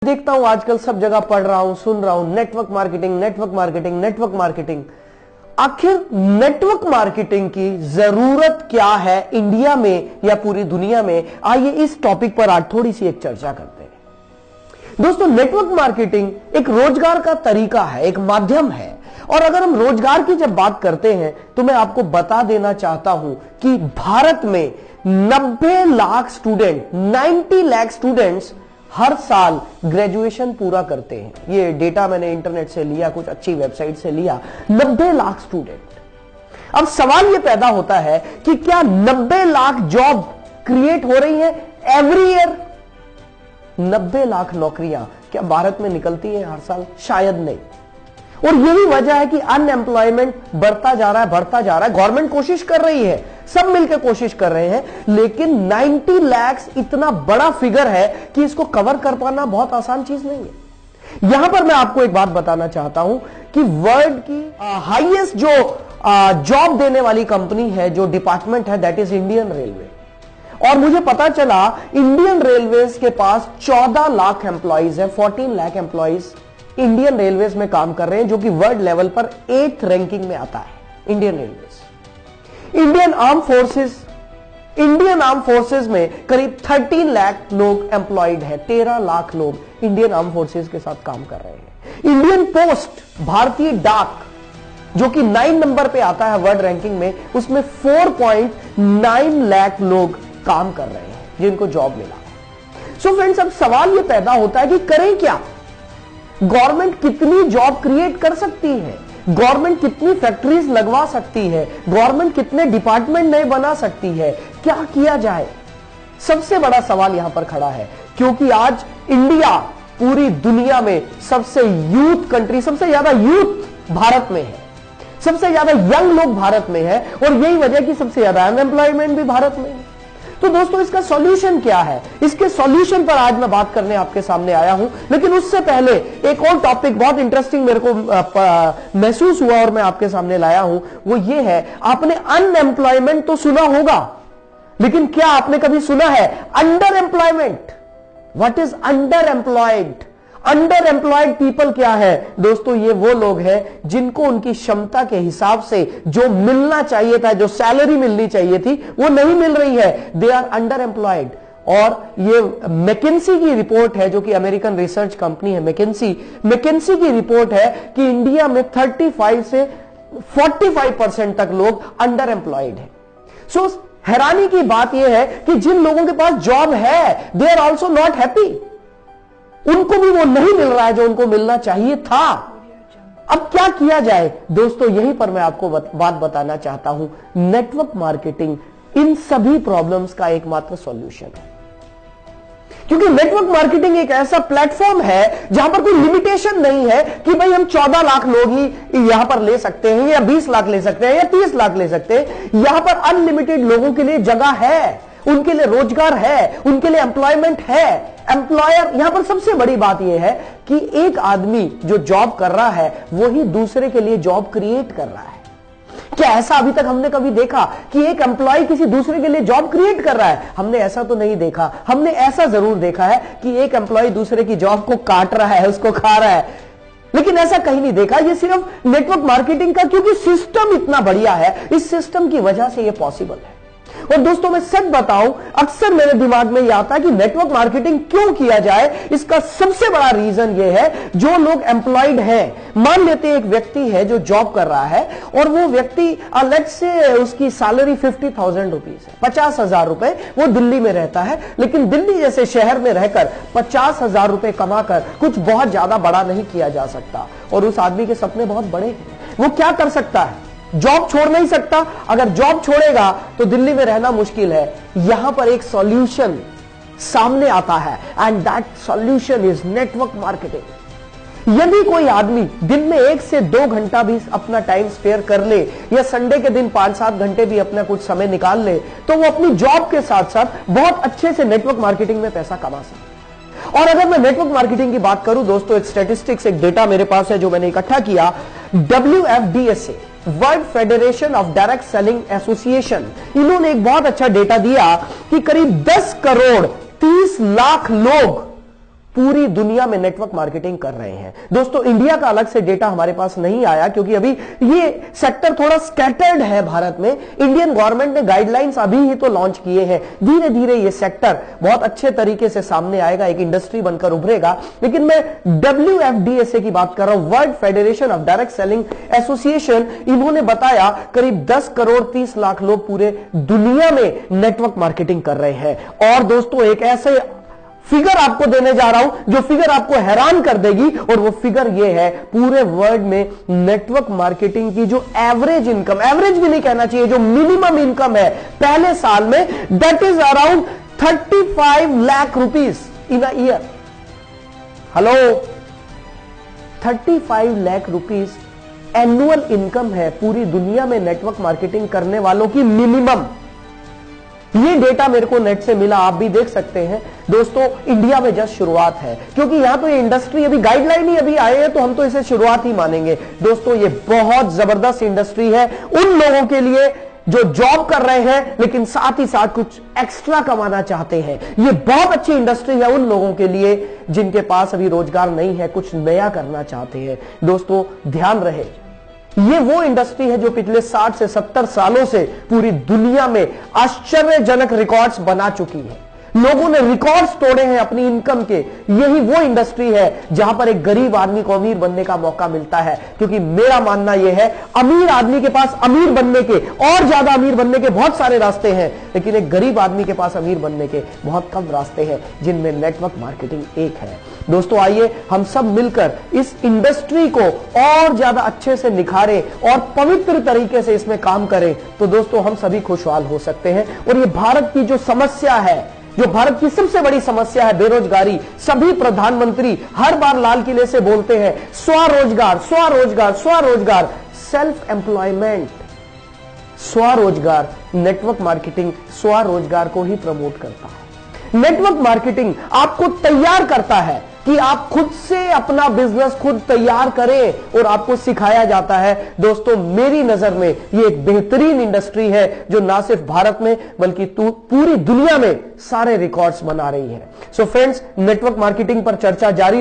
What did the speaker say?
देखता हूं आजकल सब जगह पढ़ रहा हूं, सुन रहा हूं, network marketing, network marketing, network marketing. आखिर नेटवर्क मार्केटिंग की जरूरत क्या है इंडिया में या पूरी दुनिया में? आइए इस टॉपिक पर आज थोड़ी सी एक चर्चा करते हैं। दोस्तों, नेटवर्क मार्केटिंग एक रोजगार का तरीका है, एक माध्यम है। और अगर हम रोजगार की जब बात करते हैं तो मैं आपको बता देना चाहता हूं कि भारत में 90 लाख स्टूडेंट, 90 लाख स्टूडेंट्स हर साल ग्रेजुएशन पूरा करते हैं। ये डेटा मैंने इंटरनेट से लिया, कुछ अच्छी वेबसाइट से लिया। 90 लाख स्टूडेंट। अब सवाल ये पैदा होता है कि क्या 90 लाख जॉब क्रिएट हो रही है एवरी ईयर? 90 लाख नौकरियां क्या भारत में निकलती है हर साल? शायद नहीं। और यही वजह है कि अनएम्प्लॉयमेंट बढ़ता जा रहा है। गवर्नमेंट कोशिश कर रही है, सब मिलकर कोशिश कर रहे हैं, लेकिन 90 लाख इतना बड़ा फिगर है कि इसको कवर कर पाना बहुत आसान चीज नहीं है। यहां पर मैं आपको एक बात बताना चाहता हूं कि वर्ल्ड की हाईएस्ट जो जॉब देने वाली कंपनी है, जो डिपार्टमेंट है, दैट इज इंडियन रेलवे। और मुझे पता चला इंडियन रेलवेज के पास 14 लाख एम्प्लॉइज है, 14 लाख एम्प्लॉइज इंडियन रेलवेज में काम कर रहे हैं, जो कि वर्ल्ड लेवल पर 8th रैंकिंग में आता है। Indian railways, Indian arm forces में करीब 13 लाख लोग एम्प्लॉयड है। 13 लाख लोग इंडियन आर्म फोर्सेस के साथ काम कर रहे हैं। इंडियन पोस्ट, भारतीय डाक, जो कि 9 नंबर पे आता है वर्ल्ड रैंकिंग में, उसमें 4.9 लाख लोग काम कर रहे हैं जिनको जॉब मिला है। सो फ्रेंड्स, अब सवाल यह पैदा होता है कि करें क्या? गवर्नमेंट कितनी जॉब क्रिएट कर सकती है? गवर्नमेंट कितनी फैक्ट्रीज लगवा सकती है? गवर्नमेंट कितने डिपार्टमेंट नए बना सकती है? क्या किया जाए? सबसे बड़ा सवाल यहां पर खड़ा है, क्योंकि आज इंडिया पूरी दुनिया में सबसे यूथ कंट्री, सबसे ज्यादा यूथ भारत में है, सबसे ज्यादा यंग लोग भारत में है, और यही वजह कि सबसे ज्यादा अनएम्प्लॉयमेंट भी भारत में है। तो दोस्तों, इसका सॉल्यूशन क्या है? इसके सॉल्यूशन पर आज मैं बात करने आपके सामने आया हूं। लेकिन उससे पहले एक और टॉपिक बहुत इंटरेस्टिंग मेरे को महसूस हुआ और मैं आपके सामने लाया हूं। वो ये है, आपने अनएम्प्लॉयमेंट तो सुना होगा, लेकिन क्या आपने कभी सुना है under employment? What is under employed? Under employed people क्या है? दोस्तों, ये वो लोग हैं जिनको उनकी क्षमता के हिसाब से जो मिलना चाहिए था, जो सैलरी मिलनी चाहिए थी, वो नहीं मिल रही है। They are under employed. और ये मैकेंसी की रिपोर्ट है, जो कि अमेरिकन रिसर्च कंपनी है मैकेंसी की रिपोर्ट है कि इंडिया में 35 से 45% तक लोग अंडर एम्प्लॉयड है। सो हैरानी की बात यह है कि जिन लोगों के पास जॉब है, they are also not happy. उनको भी वो नहीं मिल रहा है जो उनको मिलना चाहिए था। अब क्या किया जाए? दोस्तों, यहीं पर मैं आपको बात बताना चाहता हूं। नेटवर्क मार्केटिंग इन सभी प्रॉब्लम्स का एकमात्र सॉल्यूशन है, क्योंकि नेटवर्क मार्केटिंग एक ऐसा प्लेटफॉर्म है जहां पर कोई लिमिटेशन नहीं है कि भाई हम 14 लाख लोग ही यहां पर ले सकते हैं, या 20 लाख ले सकते हैं, या 30 लाख ले सकते हैं। यहां पर अनलिमिटेड लोगों के लिए जगह है, उनके लिए रोजगार है, उनके लिए एम्प्लॉयमेंट है। एम्प्लॉयर, यहां पर सबसे बड़ी बात यह है कि एक आदमी जो जॉब कर रहा है वो ही दूसरे के लिए जॉब क्रिएट कर रहा है। क्या ऐसा अभी तक हमने कभी देखा कि एक एम्प्लॉय किसी दूसरे के लिए जॉब क्रिएट कर रहा है? हमने ऐसा तो नहीं देखा। हमने ऐसा जरूर देखा है कि एक एम्प्लॉय दूसरे की जॉब को काट रहा है, उसको खा रहा है, लेकिन ऐसा कहीं नहीं देखा। ये सिर्फ नेटवर्क मार्केटिंग का, क्योंकि सिस्टम इतना बढ़िया है, इस सिस्टम की वजह से यह पॉसिबल है। और दोस्तों, मैं सच बताऊं, अक्सर मेरे दिमाग में यह आता है कि नेटवर्क मार्केटिंग क्यों किया जाए। इसका सबसे बड़ा रीजन यह है, जो लोग एम्प्लॉयड हैं, मान लेते हैं एक व्यक्ति है जो जॉब कर रहा है, और वो व्यक्ति लेट्स से उसकी सैलरी 50,000 रुपीज है, 50,000 रुपए, वो दिल्ली में रहता है। लेकिन दिल्ली जैसे शहर में रहकर 50,000 रुपए कमाकर कुछ बहुत ज्यादा बड़ा नहीं किया जा सकता, और उस आदमी के सपने बहुत बड़े हैं। वो क्या कर सकता है? जॉब छोड़ नहीं सकता। अगर जॉब छोड़ेगा तो दिल्ली में रहना मुश्किल है। यहां पर एक सॉल्यूशन सामने आता है, and that solution is network marketing. यदि कोई आदमी दिन में 1 से 2 घंटा भी अपना टाइम स्पेयर कर ले, या संडे के दिन 5-7 घंटे भी अपना कुछ समय निकाल ले, तो वो अपनी जॉब के साथ साथ बहुत अच्छे से नेटवर्क मार्केटिंग में पैसा कमा सकता है। और अगर मैं नेटवर्क मार्केटिंग की बात करूं दोस्तों, एक स्टैटिस्टिक्स, एक डेटा मेरे पास है जो मैंने इकट्ठा किया। WFDSA, world federation of direct selling association, इन्होंने एक बहुत अच्छा डेटा दिया कि करीब 10 करोड़ 30 लाख लोग पूरी दुनिया में नेटवर्क मार्केटिंग कर रहे हैं। दोस्तों इंडिया का अलग से डेटा हमारे पास नहीं आया क्योंकि अभी ये सेक्टर थोड़ा स्कैटर्ड है भारत में। इंडियन गवर्नमेंट ने गाइडलाइंस अभी ही तो लॉन्च किए हैं, धीरे धीरे ये सेक्टर बहुत अच्छे तरीके से सामने आएगा, एक इंडस्ट्री बनकर उभरेगा। लेकिन मैं WFDSA की बात कर रहा हूं, world federation of direct selling association, इन्होंने बताया करीब 10 करोड़ 30 लाख लोग पूरे दुनिया में नेटवर्क मार्केटिंग कर रहे हैं। और दोस्तों एक ऐसे फिगर आपको देने जा रहा हूं जो फिगर आपको हैरान कर देगी, और वो फिगर ये है पूरे वर्ल्ड में नेटवर्क मार्केटिंग की जो एवरेज इनकम, एवरेज भी नहीं कहना चाहिए, जो मिनिमम इनकम है पहले साल में, that is around 35 lakh rupees in a year. Hello, 35 lakh rupees annual income है पूरी दुनिया में नेटवर्क मार्केटिंग करने वालों की मिनिमम। ये डेटा मेरे को नेट से मिला, आप भी देख सकते हैं। दोस्तों इंडिया में जस्ट शुरुआत है क्योंकि यहां तो ये इंडस्ट्री अभी गाइडलाइन ही अभी आए हैं, तो हम तो इसे शुरुआत ही मानेंगे। दोस्तों ये बहुत जबरदस्त इंडस्ट्री है उन लोगों के लिए जो जॉब कर रहे हैं लेकिन साथ ही साथ कुछ एक्स्ट्रा कमाना चाहते हैं। ये बहुत अच्छी इंडस्ट्री है उन लोगों के लिए जिनके पास अभी रोजगार नहीं है, कुछ नया करना चाहते हैं। दोस्तों ध्यान रहे, ये वो इंडस्ट्री है जो पिछले 60 से 70 सालों से पूरी दुनिया में आश्चर्यजनक रिकॉर्ड्स बना चुकी है। लोगों ने रिकॉर्ड्स तोड़े हैं अपनी इनकम के। यही वो इंडस्ट्री है जहां पर एक गरीब आदमी को अमीर बनने का मौका मिलता है, क्योंकि मेरा मानना यह है अमीर आदमी के पास अमीर बनने के और ज्यादा अमीर बनने के बहुत सारे रास्ते हैं, लेकिन एक गरीब आदमी के पास अमीर बनने के बहुत कम रास्ते हैं, जिनमें नेटवर्क मार्केटिंग एक है। दोस्तों आइए हम सब मिलकर इस इंडस्ट्री को और ज्यादा अच्छे से निखारें और पवित्र तरीके से इसमें काम करें, तो दोस्तों हम सभी खुशहाल हो सकते हैं। और ये भारत की जो समस्या है, जो भारत की सबसे बड़ी समस्या है, बेरोजगारी, सभी प्रधानमंत्री हर बार लाल किले से बोलते हैं स्वरोजगार स्वरोजगार स्वरोजगार, सेल्फ एम्प्लॉयमेंट, स्वरोजगार। नेटवर्क मार्केटिंग स्वरोजगार को ही प्रमोट करता है। नेटवर्क मार्केटिंग आपको तैयार करता है कि आप खुद से अपना बिजनेस खुद तैयार करें, और आपको सिखाया जाता है। दोस्तों मेरी नजर में ये एक बेहतरीन इंडस्ट्री है जो ना सिर्फ भारत में बल्कि पूरी दुनिया में सारे रिकॉर्ड्स बना रही है। सो फ्रेंड्स, नेटवर्क मार्केटिंग पर चर्चा जारी